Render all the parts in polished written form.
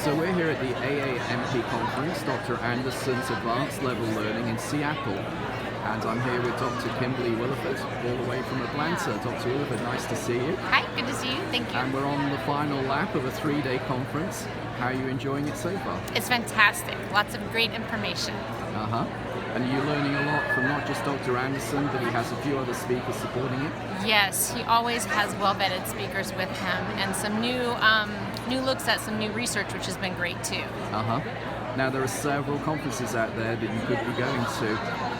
So we're here at the AAMP Conference, Dr. Anderson's Advanced Level Learning in Seattle. And I'm here with Dr. Kimberly Williford, all the way from Atlanta. Dr. Williford, nice to see you. Hi, good to see you. Thank you. And we're on the final lap of a 3-day conference. How are you enjoying it so far? It's fantastic. Lots of great information. And you're learning a lot from not just Dr. Anderson, but he has a few other speakers supporting it? Yes, he always has well-vetted speakers with him and some new looks at some new research, which has been great too. Now there are several conferences out there that you could be going to.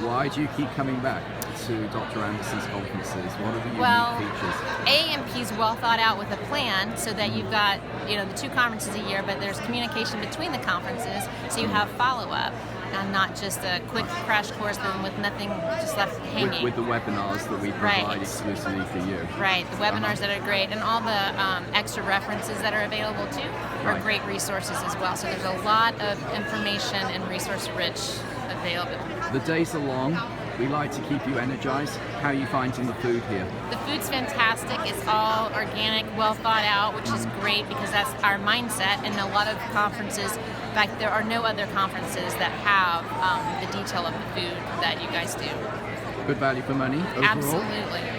Why do you keep coming back to Dr. Anderson's conferences? What are the unique features? AAMP is well thought out with a plan so that you've got the 2 conferences a year, but there's communication between the conferences, so you have follow-up. And not just a quick crash course then with nothing just left hanging. With the webinars that we provide exclusively for you. Right, the webinars that are great, and all the extra references that are available too are great resources as well. So there's a lot of information and resource-rich available. The days are long. We like to keep you energized. How are you finding the food here? The food's fantastic. It's all organic, well thought out, which is great because that's our mindset. And a lot of conferences, in fact, there are no other conferences that have the detail of the food that you guys do. Good value for money overall?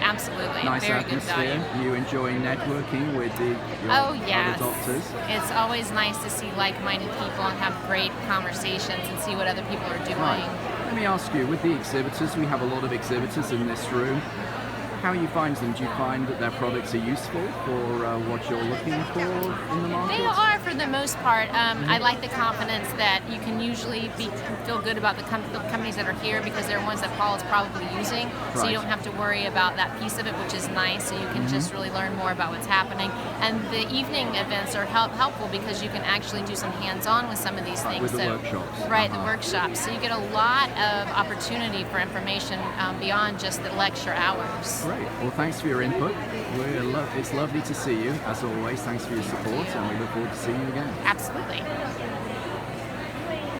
Absolutely. Nice Very atmosphere. good value. You enjoying networking with your other doctors? It's always nice to see like-minded people and have great conversations and see what other people are doing. Right. Let me ask you, with the exhibitors, we have a lot of exhibitors in this room. How you find them? Do you find that their products are useful for what you're looking for in the market? They are for the most part. I like the confidence that you can usually feel good about the companies that are here because they're ones that Paul is probably using. So you don't have to worry about that piece of it, which is nice. So you can just really learn more about what's happening. And the evening events are helpful because you can actually do some hands-on with some of these things. With the workshops. Right, the workshops. So you get a lot of opportunity for information beyond just the lecture hours. Great. Well, thanks for your input. It's lovely to see you, as always. Thanks for your support, and we look forward to seeing you again. Absolutely.